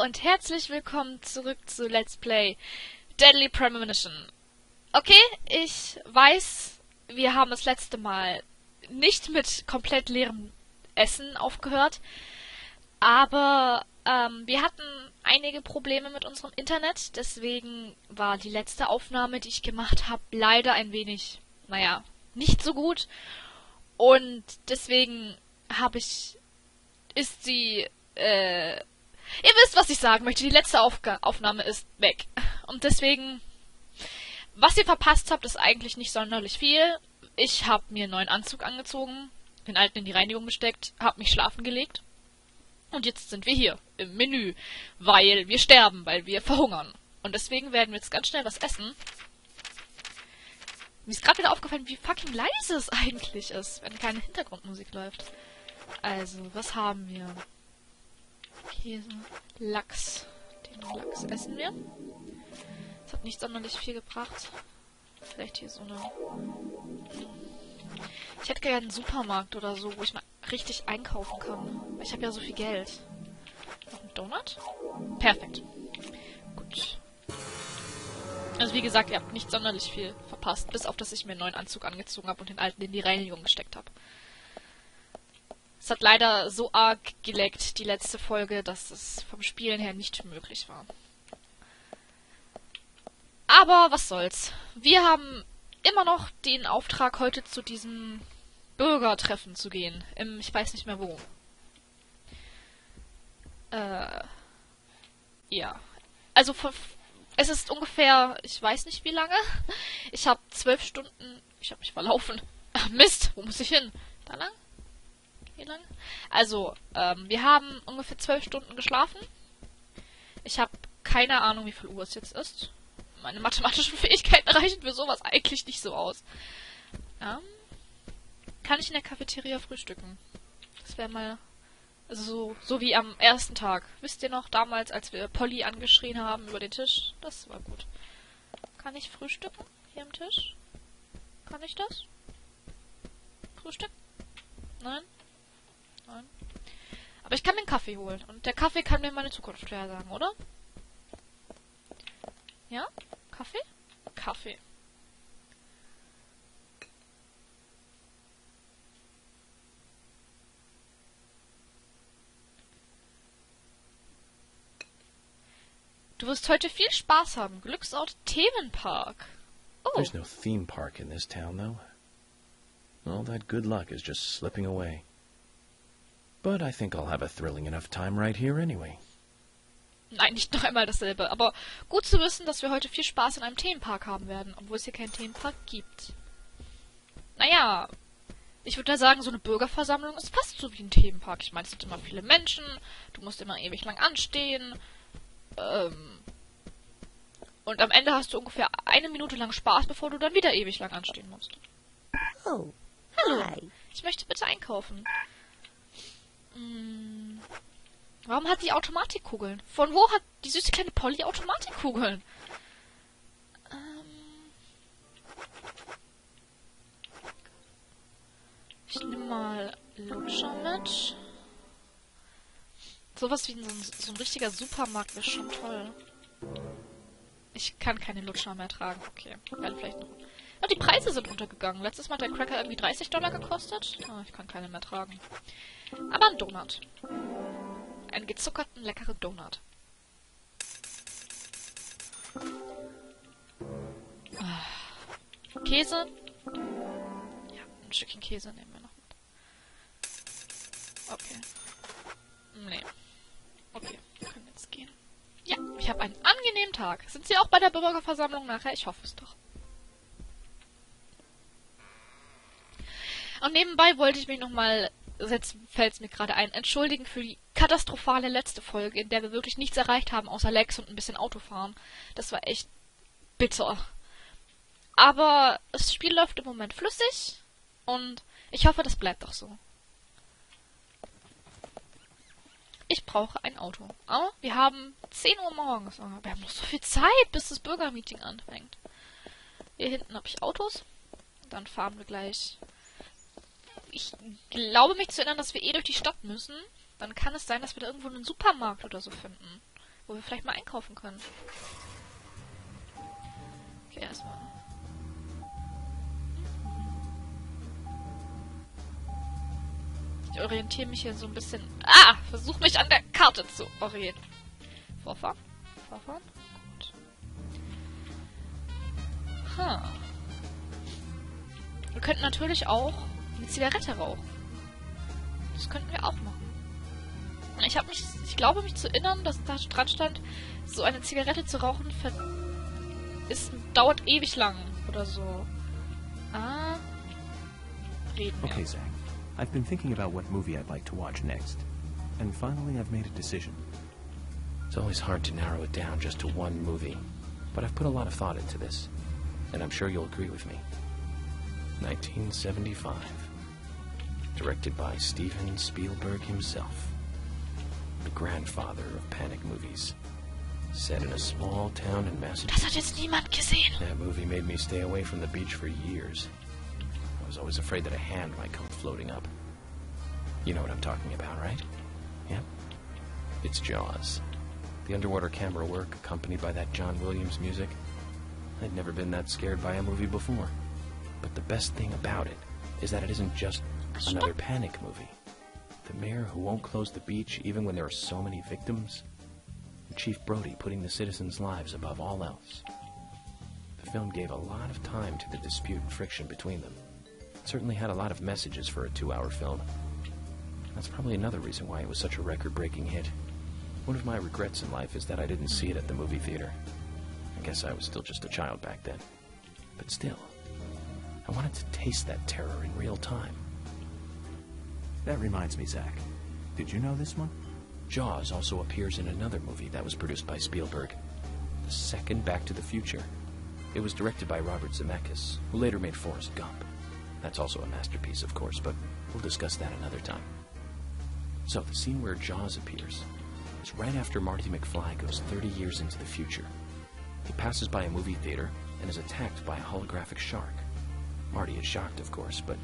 Hallo und herzlich willkommen zurück zu Let's Play Deadly Premonition. Okay, ich weiß, wir haben das letzte Mal nicht mit komplett leerem Essen aufgehört, aber wir hatten einige Probleme mit unserem Internet, deswegen war die letzte Aufnahme, die ich gemacht habe, leider ein wenig, naja, nicht so gut. Und deswegen ist sie, ihr wisst, was ich sagen möchte. Die letzte Aufnahme ist weg. Und deswegen, was ihr verpasst habt, ist eigentlich nicht sonderlich viel. Ich habe mir einen neuen Anzug angezogen, den alten in die Reinigung gesteckt, habe mich schlafen gelegt. Und jetzt sind wir hier im Menü, weil wir sterben, weil wir verhungern. Und deswegen werden wir jetzt ganz schnell was essen. Mir ist gerade wieder aufgefallen, wie fucking leise es eigentlich ist, wenn keine Hintergrundmusik läuft. Also, was haben wir? Käse, Lachs. Den Lachs essen wir. Das hat nicht sonderlich viel gebracht. Vielleicht hier so eine... Ich hätte gerne einen Supermarkt oder so, wo ich mal richtig einkaufen kann. Weil ich habe ja so viel Geld. Noch ein Donut? Perfekt. Gut. Also wie gesagt, ihr habt nicht sonderlich viel verpasst. Bis auf, dass ich mir einen neuen Anzug angezogen habe und den alten in die Reinigung gesteckt habe. Es hat leider so arg geleckt, die letzte Folge, dass es vom Spielen her nicht möglich war. Aber was soll's. Wir haben immer noch den Auftrag, heute zu diesem Bürgertreffen zu gehen. Ich weiß nicht mehr wo. Ja. Also es ist ungefähr, ich weiß nicht wie lange. Ich habe 12 Stunden... Ich habe mich verlaufen. Ach, Mist, wo muss ich hin? Da lang? Hier lang? Also, wir haben ungefähr 12 Stunden geschlafen. Ich habe keine Ahnung, wie viel Uhr es jetzt ist. Meine mathematischen Fähigkeiten reichen für sowas eigentlich nicht so aus. Kann ich in der Cafeteria frühstücken? Das wäre mal... Also so wie am ersten Tag. Wisst ihr noch, damals, als wir Polly angeschrien haben über den Tisch? Das war gut. Kann ich frühstücken? Hier am Tisch? Kann ich das? Frühstück? Nein? Nein. Aber ich kann mir einen Kaffee holen. Und der Kaffee kann mir meine Zukunft vorhersagen, oder? Ja? Kaffee? Kaffee. Du wirst heute viel Spaß haben. Glücksort Themenpark. Oh. There's no theme park in this town, though. All that good luck is just slipping away. But I think I'll have a thrilling enough time right here anyway. Nein, nicht noch einmal dasselbe. Aber gut zu wissen, dass wir heute viel Spaß in einem Themenpark haben werden, obwohl es hier keinen Themenpark gibt. Naja, ich würde da sagen, so eine Bürgerversammlung ist fast so wie ein Themenpark. Ich meine, es sind immer viele Menschen, du musst immer ewig lang anstehen. Und am Ende hast du ungefähr 1 Minute lang Spaß, bevor du dann wieder ewig lang anstehen musst. Oh, Hallo. hi. Ich möchte bitte einkaufen. Warum hat die Automatikkugeln? Von wo hat die süße kleine Polly Automatikkugeln? Ich nehme mal Lutscher mit. Sowas wie so ein richtiger Supermarkt wäre schon toll. Ich kann keine Lutscher mehr tragen. Okay, werden vielleicht noch... Oh, die Preise sind runtergegangen. Letztes Mal hat der Cracker irgendwie $30 gekostet. Oh, ich kann keine mehr tragen. Aber ein Donut. Einen gezuckerten, leckeren Donut. Käse. Ja, ein Stückchen Käse nehmen wir noch mit. Okay. Nee. Okay, wir können jetzt gehen. Ja, ich habe einen angenehmen Tag. Sind Sie auch bei der Bürgerversammlung nachher? Ich hoffe es doch. Und nebenbei wollte ich mich nochmal, jetzt fällt es mir gerade ein, entschuldigen für die katastrophale letzte Folge, in der wir wirklich nichts erreicht haben, außer Lags und ein bisschen Autofahren. Das war echt bitter. Aber das Spiel läuft im Moment flüssig und ich hoffe, das bleibt auch so. Ich brauche ein Auto. Aber wir haben 10 Uhr morgens. Wir haben noch so viel Zeit, bis das Bürgermeeting anfängt. Hier hinten habe ich Autos. Dann fahren wir gleich. Ich glaube mich zu erinnern, dass wir durch die Stadt müssen. Dann kann es sein, dass wir da irgendwo einen Supermarkt oder so finden. wo wir vielleicht mal einkaufen können. Okay, erstmal. Ich orientiere mich hier so ein bisschen... Ah! Versuche mich an der Karte zu orientieren. Vorfahren? Vorfahren? Gut. Wir könnten natürlich auch eine Zigarette rauchen. Das könnten wir auch machen. Ich glaube mich zu erinnern, dass da dran stand, so eine Zigarette zu rauchen dauert ewig lang oder so. Reden wir. Okay, Zach. I've been thinking about what movie I'd like to watch next. And finally I've made a decision. It's always hard to narrow it down just to one movie, but I've put a lot of thought into this, and I'm sure you'll agree with me. 1975. Directed by Steven Spielberg himself. The grandfather of panic movies. Set in a small town in Massachusetts. Das hat jetzt niemand gesehen. That movie made me stay away from the beach for years. I was always afraid that a hand might come floating up. You know what I'm talking about, right? Yep. It's Jaws. The underwater camera work, accompanied by that John Williams music. I'd never been that scared by a movie before. But the best thing about it is that it isn't just another panic movie. The mayor who won't close the beach even when there are so many victims. And Chief Brody putting the citizens' lives above all else. The film gave a lot of time to the dispute and friction between them. It certainly had a lot of messages for a 2-hour film. That's probably another reason why it was such a record-breaking hit. One of my regrets in life is that I didn't see it at the movie theater. I guess I was still just a child back then. But still, I wanted to taste that terror in real time. That reminds me, Zach. Did you know this one? Jaws also appears in another movie that was produced by Spielberg. The second Back to the Future. It was directed by Robert Zemeckis, who later made Forrest Gump. That's also a masterpiece, of course, but we'll discuss that another time. So, the scene where Jaws appears is right after Marty McFly goes 30 years into the future. He passes by a movie theater and is attacked by a holographic shark. Marty is shocked, of course, but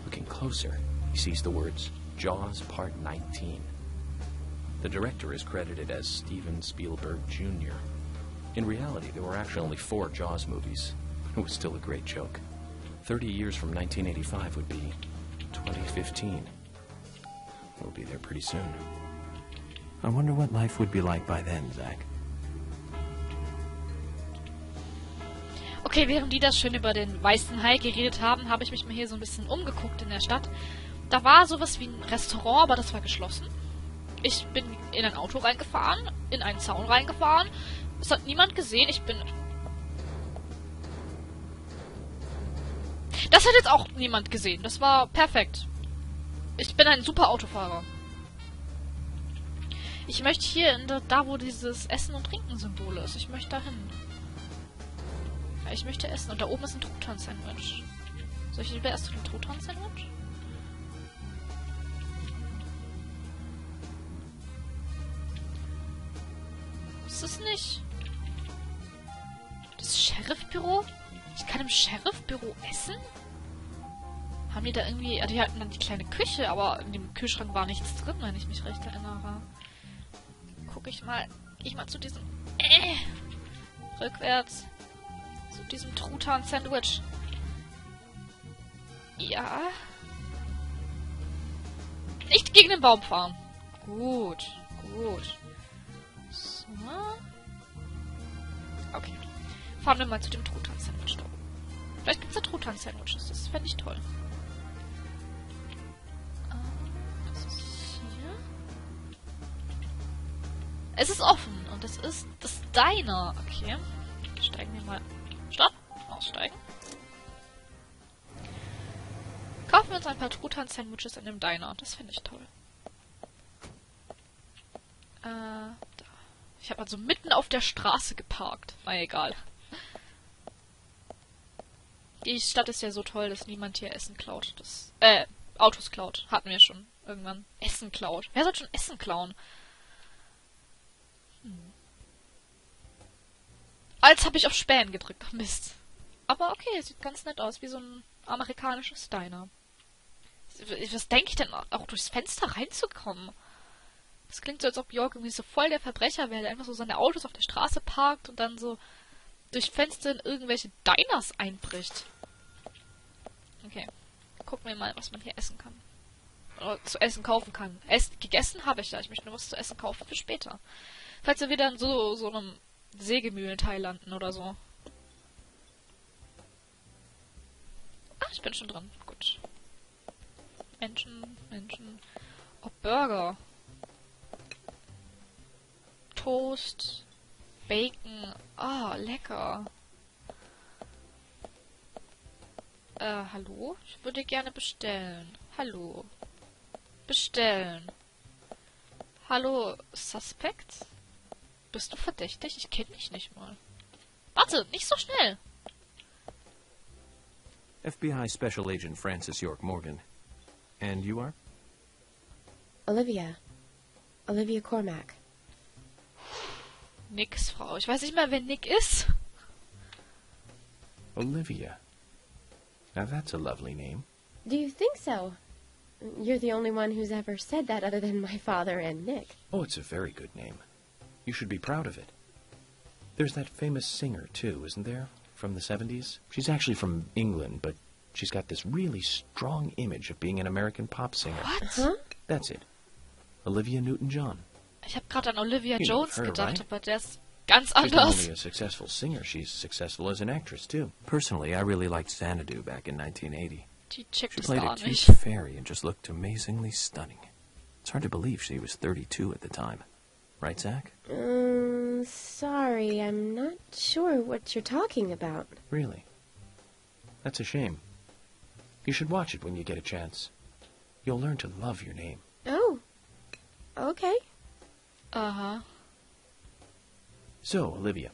looking closer, he sees the words, Jaws Part 19. The director is credited as Steven Spielberg Jr. In reality, there were actually only 4 Jaws movies. It was still a great joke. 30 years from 1985 would be 2015. We'll be there pretty soon. I wonder what life would be like by then, Zach. Okay, während die das schön über den weißen Hai geredet haben, habe ich mich mal hier so ein bisschen umgeguckt in der Stadt. Da war sowas wie ein Restaurant, aber das war geschlossen. Ich bin in ein Auto reingefahren, in einen Zaun reingefahren. Es hat niemand gesehen. Das hat jetzt auch niemand gesehen. Das war perfekt. Ich bin ein super Autofahrer. Ich möchte hier, da wo dieses Essen- und Trinken-Symbol ist. Ich möchte da hin. Ja, ich möchte essen. Und da oben ist ein Truthahn-Sandwich. Soll ich lieber erst zu dem Truthahn-Sandwich? Ist es nicht? Das Sheriffbüro? Ich kann im Sheriffbüro essen? Haben die da irgendwie... Ja, die hatten dann die kleine Küche, aber in dem Kühlschrank war nichts drin, wenn ich mich recht erinnere. Guck ich mal... Geh ich mal zu diesem... rückwärts. Zu diesem Truthahn-Sandwich. Ja. Nicht gegen den Baum fahren. Gut, gut. So. Okay. Fahren wir mal zu dem Truthahn-Sandwich da oben. Vielleicht gibt es da Truthahn-Sandwiches. Das fände ich toll. Das ist hier. Es ist offen. Und das ist das Diner. Okay. Steigen wir mal. Stopp. Aussteigen. Kaufen wir uns ein paar Truthahn-Sandwiches in dem Diner. Das finde ich toll. Da. Ich habe also mitten auf der Straße geparkt. Na egal. Die Stadt ist ja so toll, dass niemand hier Essen klaut. Autos klaut. Hatten wir schon irgendwann. Essen klaut. Wer soll schon Essen klauen? Als habe ich auf Spähen gedrückt. Ach, Mist. Aber okay, sieht ganz nett aus. Wie so ein amerikanisches Diner. Was denke ich denn? Auch durchs Fenster reinzukommen? Das klingt so, als ob York irgendwie so voll der Verbrecher wäre, der einfach so seine Autos auf der Straße parkt und dann so durch Fenster in irgendwelche Diners einbricht. Okay. Gucken wir mal, was man hier essen kann. Oder zu essen kaufen kann. Gegessen habe ich da. Ich möchte nur was zu essen kaufen für später. Falls wir wieder in so einem Sägemühlenteil landen oder so. Ah, ich bin schon dran. Gut. Menschen. Oh, Burger. Toast. Bacon. Ah, lecker. Hallo? Ich würde gerne bestellen. Hallo. Bestellen. Hallo, Suspect? Bist du verdächtig? Ich kenne dich nicht mal. Warte, nicht so schnell. FBI Special Agent Francis York Morgan. And you are? Olivia. Olivia Cormack. Nicks Frau. Ich weiß nicht mal, wer Nick ist. Olivia. Now that's a lovely name. Do you think so? You're the only one who's ever said that other than my father and Nick. Oh, it's a very good name. You should be proud of it. There's that famous singer, too, isn't there? From the 70s? She's actually from England, but she's got this really strong image of being an American pop singer. What? Huh? That's it. Olivia Newton-John. Ich habe gerade an Olivia You know Jones her, gedacht, right? aber der ist ganz She's not anders. only a successful singer, she's successful as an actress, too. Personally, I really liked Xanadu back in 1980. Die checkt She es played a gar cute nicht. fairy and just looked amazingly stunning. It's hard to believe she was 32 at the time. Right, Zach? Sorry, I'm not sure what you're talking about. Really? That's a shame. You should watch it when you get a chance. You'll learn to love your name. Oh. Okay. Aha. So, Olivia,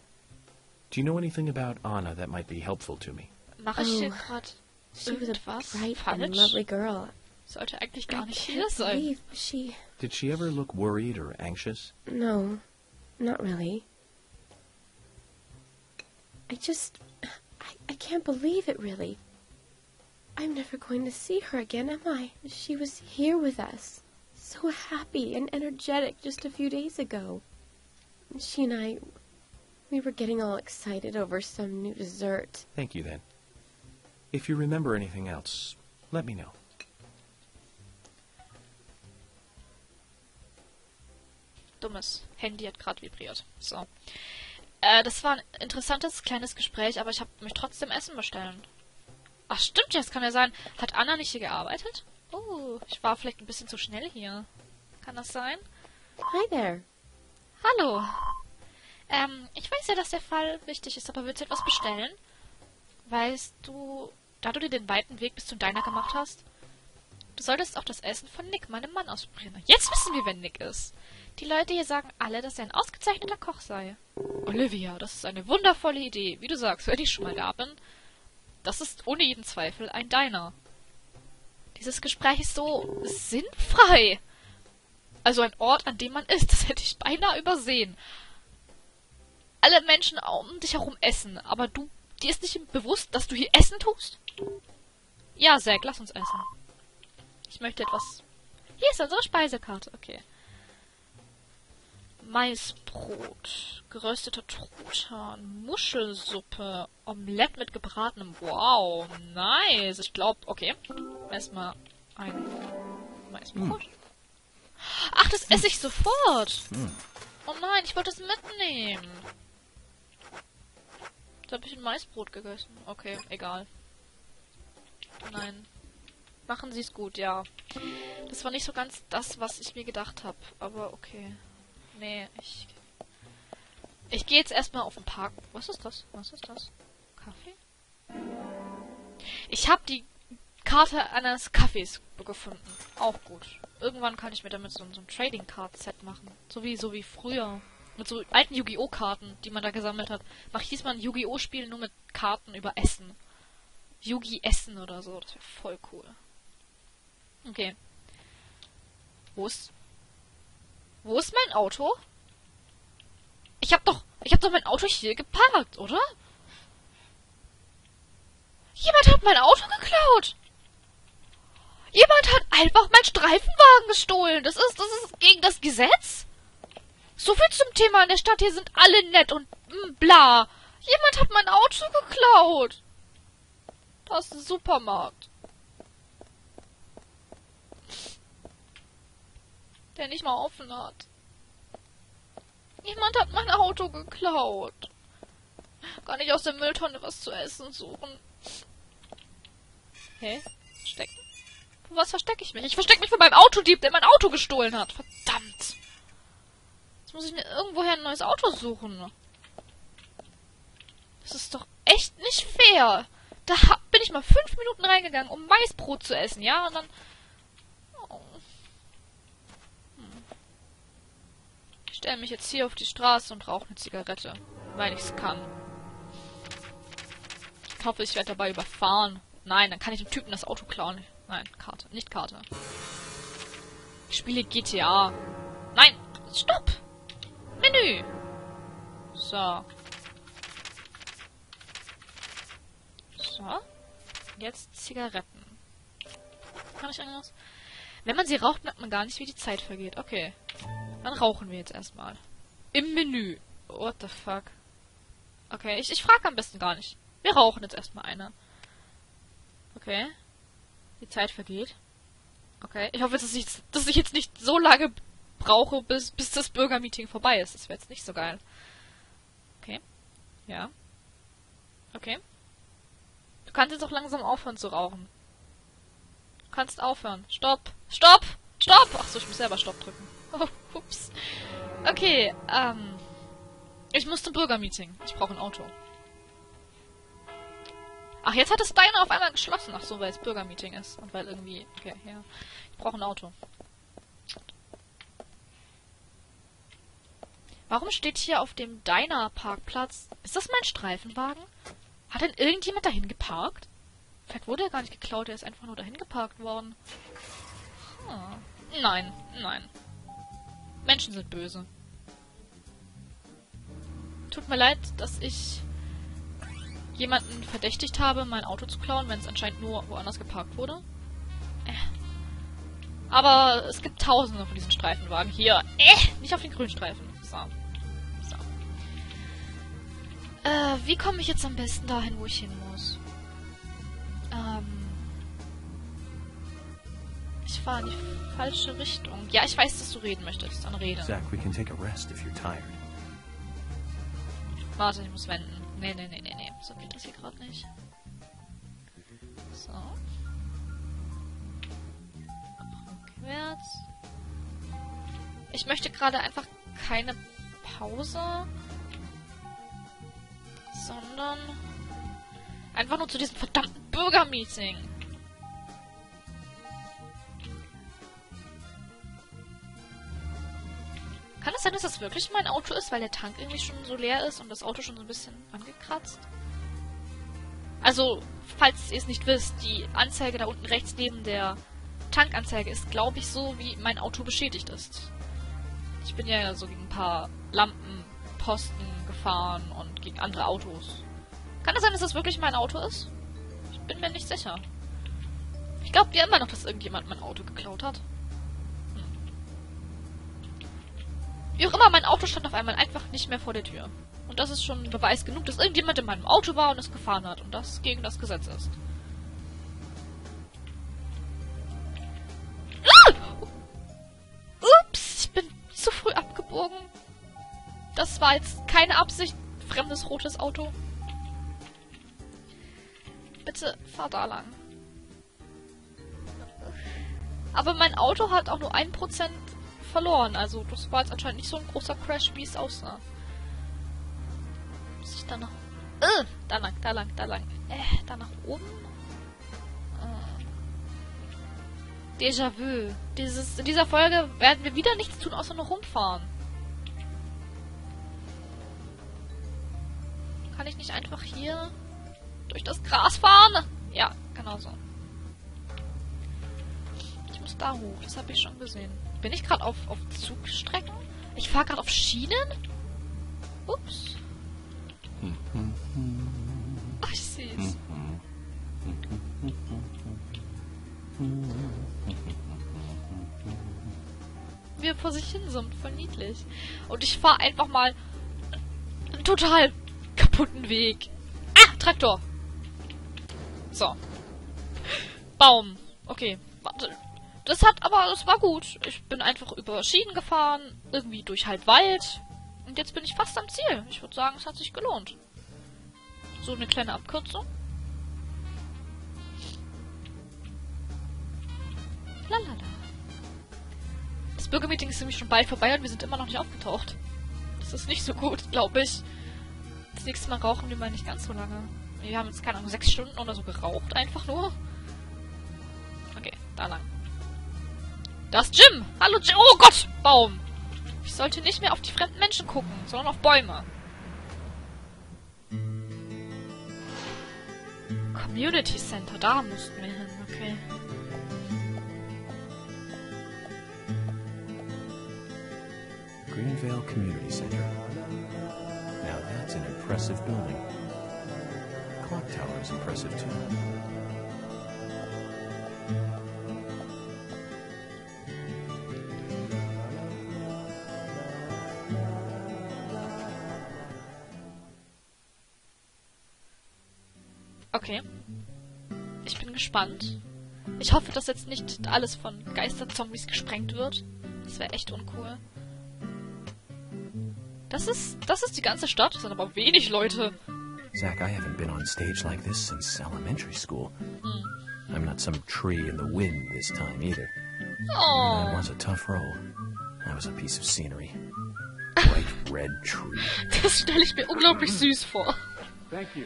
do you know anything about Anna that might be helpful to me? Mache ich hier Oh, gerade She was a irgendwas bright and falsch? lovely girl. Sollte eigentlich I gar nicht hier can't sein. believe she... Did she ever look worried or anxious? No, not really. I can't believe it, really. I'm never going to see her again, am I? She was here with us. So happy and energetic just a few days ago. She and I, we were getting all excited over some new dessert. Thank you, then. If you remember anything else, let me know. Dummes Handy hat gerade vibriert. So. Das war ein interessantes kleines Gespräch, aber ich habe mich trotzdem Essen bestellen. Ach, stimmt ja, es kann ja sein. Hat Anna nicht hier gearbeitet? Oh, ich war vielleicht ein bisschen zu schnell hier. Kann das sein? Hi there. Hallo. Ich weiß ja, dass der Fall wichtig ist, aber willst du etwas bestellen? Weißt du, da du dir den weiten Weg bis zum Diner gemacht hast, du solltest auch das Essen von Nick, meinem Mann, ausprobieren. Jetzt wissen wir, wer Nick ist. Die Leute hier sagen alle, dass er ein ausgezeichneter Koch sei. Olivia, das ist eine wundervolle Idee. Wie du sagst, wenn ich schon mal da bin, das ist ohne jeden Zweifel ein Diner. Dieses Gespräch ist so sinnfrei. Also ein Ort, an dem man ist, das hätte ich beinahe übersehen. Alle Menschen um dich herum essen, aber dir ist nicht bewusst, dass du hier Essen tust? Ja, Zack, lass uns essen. Ich möchte etwas... Hier ist unsere Speisekarte, okay. Maisbrot, gerösteter Truthahn, Muschelsuppe, Omelett mit gebratenem... Wow, nice. Ich glaube, okay. Erstmal ein Maisbrot. Ach, das esse ich sofort. Oh nein, ich wollte es mitnehmen. Da habe ich ein Maisbrot gegessen. Okay, egal. Nein. Machen Sie es gut, ja. Das war nicht so ganz das, was ich mir gedacht habe. Aber okay. Nee, ich gehe jetzt erstmal auf den Park. Was ist das? Was ist das? Kaffee? Ich habe die Karte eines Kaffees gefunden. Auch gut. Irgendwann kann ich mir damit so ein Trading Card Set machen. So wie früher. Mit so alten Yu-Gi-Oh! Karten, die man da gesammelt hat. Mach ich diesmal ein Yu-Gi-Oh! Spiel nur mit Karten über Essen. Yu-Gi Essen oder so. Das wäre voll cool. Okay. Wo ist mein Auto? Ich hab doch mein Auto hier geparkt, oder? Jemand hat mein Auto geklaut! Jemand hat einfach meinen Streifenwagen gestohlen. Das ist gegen das Gesetz? So viel zum Thema in der Stadt. Hier sind alle nett und bla. Jemand hat mein Auto geklaut. Da ist ein Supermarkt. Der nicht mal offen hat. Jemand hat mein Auto geklaut. Kann ich aus der Mülltonne was zu essen suchen? Hä? Verstecken? Vor was verstecke ich mich? Ich verstecke mich vor meinem Autodieb, der mein Auto gestohlen hat. Verdammt. Jetzt muss ich mir irgendwoher ein neues Auto suchen. Das ist doch echt nicht fair. Da bin ich mal 5 Minuten reingegangen, um Weißbrot zu essen, ja? Und dann... Oh. Ich stelle mich jetzt hier auf die Straße und rauche eine Zigarette, weil ich es kann. Ich hoffe, ich werde dabei überfahren. Nein, dann kann ich dem Typen das Auto klauen. Nein, Karte. Nicht Karte. Ich spiele GTA. Nein! Stopp! Menü! So. So. Jetzt Zigaretten. Kann ich irgendwas? Wenn man sie raucht, merkt man gar nicht, wie die Zeit vergeht. Okay. Dann rauchen wir jetzt erstmal. Im Menü. What the fuck? Okay, ich frage am besten gar nicht. Wir rauchen jetzt erstmal eine. Okay. Die Zeit vergeht. Okay. Ich hoffe, dass ich jetzt nicht so lange brauche, bis das Bürgermeeting vorbei ist. Das wäre jetzt nicht so geil. Okay. Ja. Okay. Du kannst jetzt auch langsam aufhören zu rauchen. Du kannst aufhören. Stopp! Stopp! Stopp! Achso, ich muss selber Stopp drücken. Oh, ups. Okay, ich muss zum Bürgermeeting. Ich brauche ein Auto. Ach, jetzt hat es Diner auf einmal geschlossen. Ach so, weil es Bürgermeeting ist. Und weil irgendwie... Okay, ja. Ich brauche ein Auto. Warum steht hier auf dem Diner-Parkplatz... Ist das mein Streifenwagen? Hat denn irgendjemand dahin geparkt? Vielleicht wurde er gar nicht geklaut, er ist einfach nur dahin geparkt worden. Hm. Nein, nein. Menschen sind böse. Tut mir leid, dass ich jemanden verdächtigt habe, mein Auto zu klauen, wenn es anscheinend nur woanders geparkt wurde. Aber es gibt tausende von diesen Streifenwagen. Hier, nicht auf den grünen Streifen. So. Wie komme ich jetzt am besten dahin, wo ich hin muss? Ich fahre in die falsche Richtung. Ja, ich weiß, dass du reden möchtest. Dann rede. Zach, we can take a rest if you're tired. Warte, ich muss wenden. Nee. So geht das hier gerade nicht. So. Rückwärts. Ich möchte gerade einfach keine Pause, sondern einfach nur zu diesem verdammten Bürgermeeting. Kann es sein, dass das wirklich mein Auto ist, weil der Tank irgendwie schon so leer ist und das Auto schon so ein bisschen angekratzt? Also, falls ihr es nicht wisst, die Anzeige da unten rechts neben der Tankanzeige ist, glaube ich, so, wie mein Auto beschädigt ist. Ich bin ja so gegen ein paar Lampenposten gefahren und gegen andere Autos. Kann es sein, dass das wirklich mein Auto ist? Ich bin mir nicht sicher. Ich glaube ja immer noch, dass irgendjemand mein Auto geklaut hat. Wie auch immer, mein Auto stand auf einmal einfach nicht mehr vor der Tür. Und das ist schon Beweis genug, dass irgendjemand in meinem Auto war und es gefahren hat. Und das gegen das Gesetz ist. Ah! Ups, ich bin zu früh abgebogen. Das war jetzt keine Absicht. Fremdes rotes Auto. Bitte, fahr da lang. Aber mein Auto hat auch nur 1% verloren. Also das war jetzt anscheinend nicht so ein großer Crash, wie es aussah. Muss ich da nach... da lang. Da nach oben? Déjà-vu. In dieser Folge werden wir wieder nichts tun, außer nur rumfahren. Kann ich nicht einfach hier durch das Gras fahren? Ja, genau so. Ich muss da hoch, das habe ich schon gesehen. Bin ich gerade auf Zugstrecken? Ich fahre gerade auf Schienen? Ups. Ach, ich sehe es. Wie er vor sich hin summt, voll niedlich. Und ich fahre einfach mal einen total kaputten Weg. Ah, Traktor. So. Baum. Okay, warte. Das war gut. Ich bin einfach über Schienen gefahren, irgendwie durch halb Wald. Und jetzt bin ich fast am Ziel. Ich würde sagen, es hat sich gelohnt. So eine kleine Abkürzung. Lalala. Das Bürgermeeting ist nämlich schon bald vorbei und wir sind immer noch nicht aufgetaucht. Das ist nicht so gut, glaube ich. Das nächste Mal rauchen wir mal nicht ganz so lange. Wir haben jetzt, keine Ahnung, 6 Stunden oder so geraucht, einfach nur. Okay, da lang. Das Gym! Hallo Gym! Oh Gott! Baum! Ich sollte nicht mehr auf die fremden Menschen gucken, sondern auf Bäume. Community Center, da mussten wir hin, okay. Greenvale Community Center. Now that's an impressive building. Clock tower is impressive too. Okay. Ich bin gespannt. Ich hoffe, dass jetzt nicht alles von Geisterzombies gesprengt wird. Das wäre echt uncool. Das ist die ganze Stadt. Das sind aber wenig Leute. Zach, I haven't been on stage like this since elementary school. I'm not some tree in the wind this time either. Oh. That was a tough role. That was a piece of scenery. Bright red tree. Das stelle ich mir unglaublich süß vor. Thank you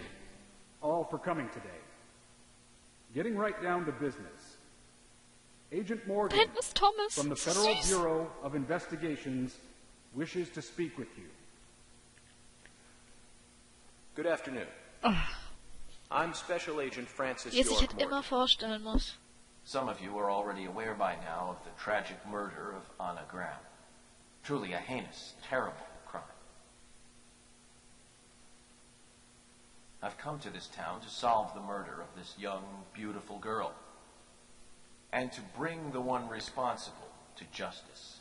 all for coming today. Getting right down to business. Agent Da Morgan hinten ist Thomas. from the Das ist Federal süß. Bureau of Investigations wishes to speak with you. Good afternoon. I'm Special Agent Francis Wie er sich York halt Morgan. immer vorstellen muss. Some of you are already aware by now of the tragic murder of Anna Graham. Truly a heinous, terrible crime. I've come to this town to solve the murder of this young, beautiful girl. And to bring the one responsible to justice.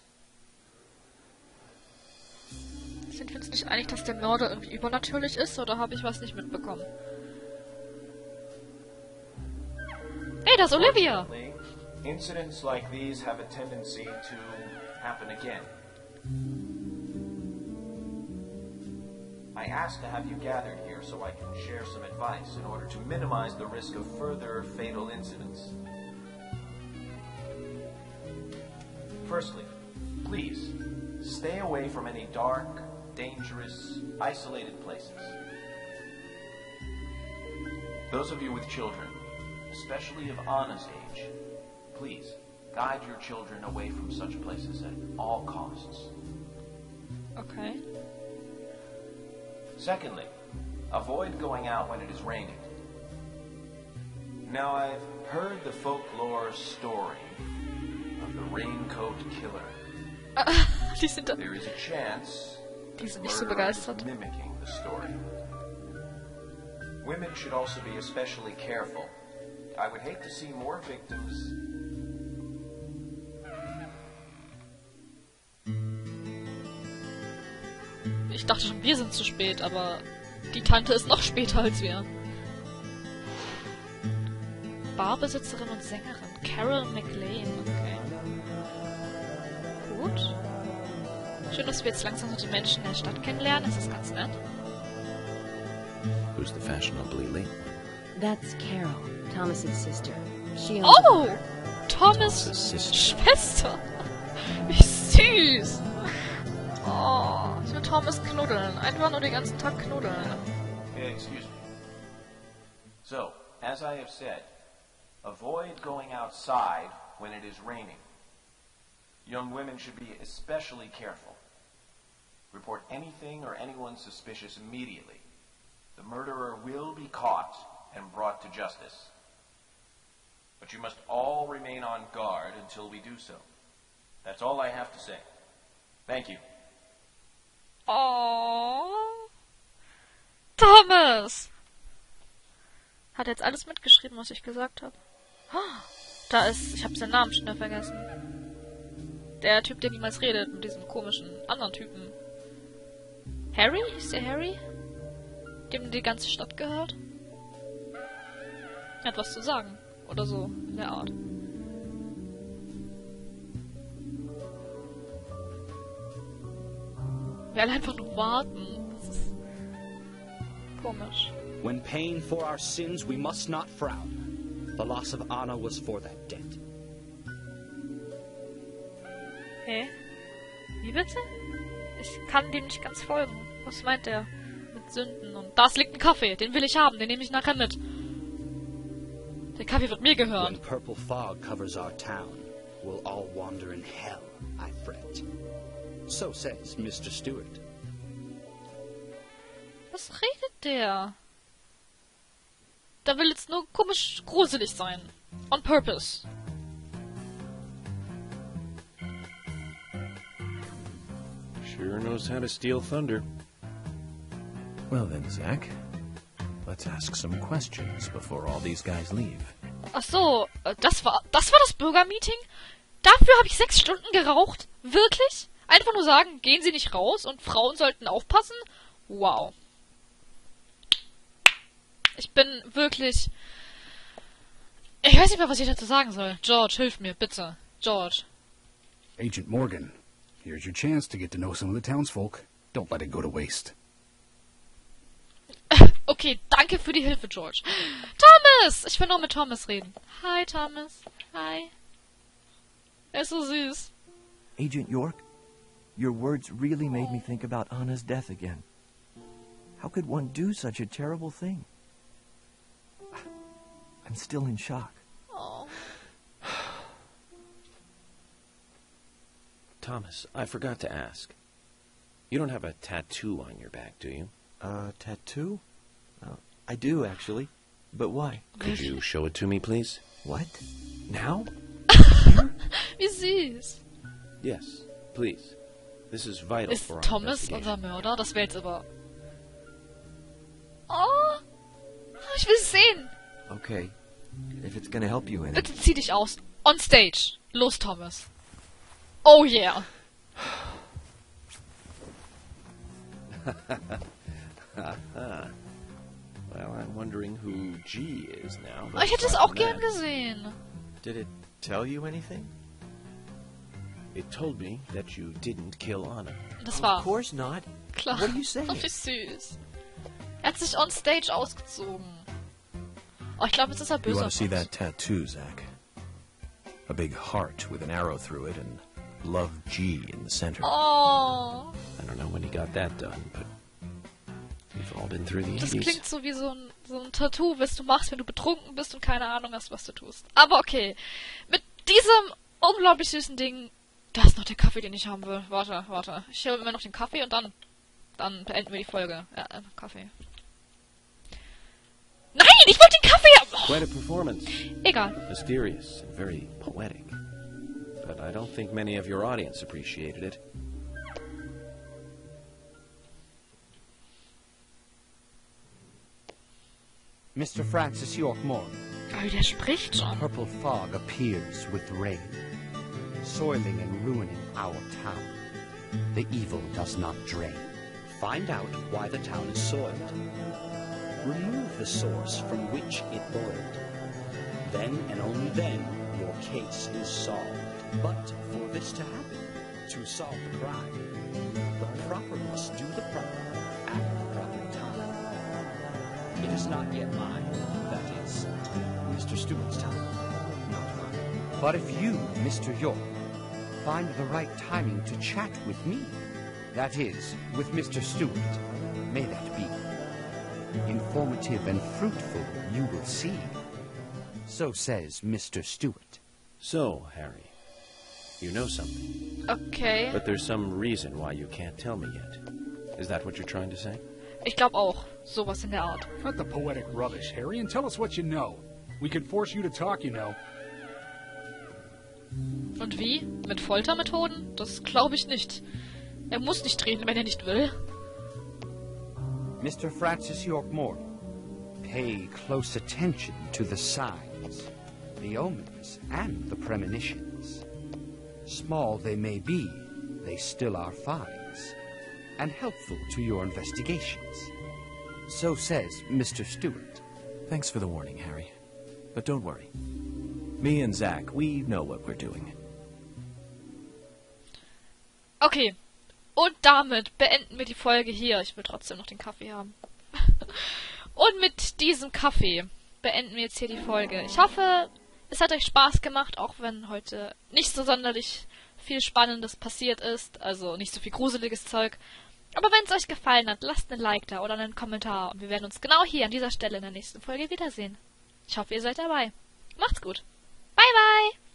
Sind wir uns nicht einig, dass der Mörder irgendwie übernatürlich ist, oder habe ich was nicht mitbekommen? Hey, da ist Olivia! Fortunately, incidents like these have a tendency to happen again. I asked to have you gathered here so I can share some advice in order to minimize the risk of further fatal incidents. Firstly, please, stay away from any dark, dangerous, isolated places. Those of you with children, especially of Anna's age, please, guide your children away from such places at all costs. Okay. Secondly, avoid going out when it is raining. Now, I've heard the folklore story of the raincoat killer. Die sind da. There is a chance Die that sind the nicht so murderer is begeistert. mimicking the story. Women should also be especially careful. I would hate to see more victims. Ich dachte schon, wir sind zu spät, aber die Tante ist noch später als wir. Barbesitzerin und Sängerin Carol McLean. Okay. Gut. Schön, dass wir jetzt langsam so die Menschen der Stadt kennenlernen. Das ist ganz nett. Who's the fashionably late one? That's Carol, Thomas's sister. She owns Oh! Thomas' Sister. Schwester. Wie süß. Oh, ich will Thomas knuddeln. Einfach nur den ganzen Tag knuddeln. Excuse me. So, as I have said, avoid going outside when it is raining. Young women should be especially careful. Report anything or anyone suspicious immediately. The murderer will be caught and brought to justice. But you must all remain on guard until we do so. That's all I have to say. Thank you. Oh. Thomas. Hat jetzt alles mitgeschrieben, was ich gesagt habe. Oh, Da ist... Ich habe seinen Namen schon wieder vergessen. Der Typ, der niemals redet, mit diesem komischen anderen Typen. Harry? Ist der Harry? Dem die ganze Stadt gehört? Er hat was zu sagen. Oder so, in der Art. Wir alle einfach nur warten. Das ist komisch. When paying for our sins, we must not frown. The loss of honor was for that debt. Hä? Wie bitte? Ich kann dem nicht ganz folgen. Was meint er? Mit Sünden und... Da liegt ein Kaffee. Den will ich haben. Den nehme ich nachher mit. Der Kaffee wird mir gehören. When purple fog covers our town, we'll all wander in hell, I fret. So says Mr. Stewart. Was redet der? Der will jetzt nur komisch gruselig sein. On purpose. Sure knows how to steal thunder. Well then, Zach, let's ask some questions before all these guys leave. Ach so, das war das Bürgermeeting? Dafür habe ich 6 Stunden geraucht? Wirklich? Einfach nur sagen, gehen Sie nicht raus und Frauen sollten aufpassen? Wow. Ich bin wirklich... Ich weiß nicht mehr, was ich dazu sagen soll. George, hilf mir, bitte. George. Agent Morgan, here's your chance to get to know some of the townsfolk. Don't let it go to waste. Okay, danke für die Hilfe, George. Thomas! Ich will noch mit Thomas reden. Hi, Thomas. Hi. Er ist so süß. Agent York, your words really made me think about Anna's death again. How could one do such a terrible thing? I'm still in shock. Oh. Thomas, I forgot to ask. You don't have a tattoo on your back, do you? Tattoo? I do, actually. But why? Could you show it to me, please? What? Now? Wie süß. Yes, please. This is vital Ist for our Thomas investigation. unser Mörder? Das wäre jetzt aber... Oh! Ich will es sehen! Okay. If it's gonna help you in it. Bitte zieh dich aus. On stage. Los, Thomas. Oh yeah. Well, I'm wondering who G is now. Oh, ich hätte es auch gern gesehen. Did it tell you anything? It told me that you didn't kill Anna. Das war Of course not. klar. What are you saying? Oh, wie süß. Er hat sich on stage ausgezogen. Oh, ich glaube, jetzt ist er You böse. want to see auf uns. that tattoo, Zach? A big heart with an arrow through it and Love G in the center. Oh. I don't know when he got that done, but we've all been through the Das 80s. klingt so wie so ein Tattoo, was du machst, wenn du betrunken bist und keine Ahnung hast, was du tust. Aber okay. Mit diesem unglaublich süßen Ding... Da ist noch der Kaffee, den ich haben will. Warte. Ich hole mir noch den Kaffee und dann beenden wir die Folge. Ja, Kaffee. Nein, ich wollte den Kaffee haben! Oh, Quite a performance. egal. Mysterious and very poetic. But I don't think many of your audience appreciated it. Mr. Francis York Morgan. Oh, der spricht schon. Purple fog appears with rain, soiling and ruining our town. The evil does not drain. Find out why the town is soiled. Remove the source from which it boiled. Then and only then your case is solved. But for this to happen, to solve the crime, the proper must do the proper at the proper time. It is not yet mine, that is, Mr. Stewart's time, not mine. But if you, Mr. York, find the right timing to chat with me, that is, with Mr. Stewart, may that be. Informative and fruitful, you will see. So says Mr. Stewart. So, Harry, you know something. Okay. But there's some reason why you can't tell me yet. Is that what you're trying to say? Ich glaube auch. Sowas in der Art. Cut the poetic rubbish, Harry, and tell us what you know. We can force you to talk, you know. Und wie? Mit Foltermethoden? Das glaube ich nicht. Er muss nicht reden, wenn er nicht will. Mr. Francis York Morgan, pay close attention to the signs. the omens and the premonitions. Small they may be, they still are finds, and helpful to your investigations. So says Mr. Stewart. Thanks for the warning, Harry. But don't worry. Me and Zach, we know what we're doing. Okay. Und damit beenden wir die Folge hier. Ich will trotzdem noch den Kaffee haben. Und mit diesem Kaffee beenden wir jetzt hier die Folge. Ich hoffe, es hat euch Spaß gemacht, auch wenn heute nicht so sonderlich viel Spannendes passiert ist. Also nicht so viel gruseliges Zeug. Aber wenn es euch gefallen hat, lasst einen Like da oder einen Kommentar. Und wir werden uns genau hier an dieser Stelle in der nächsten Folge wiedersehen. Ich hoffe, ihr seid dabei. Macht's gut. Bye, bye.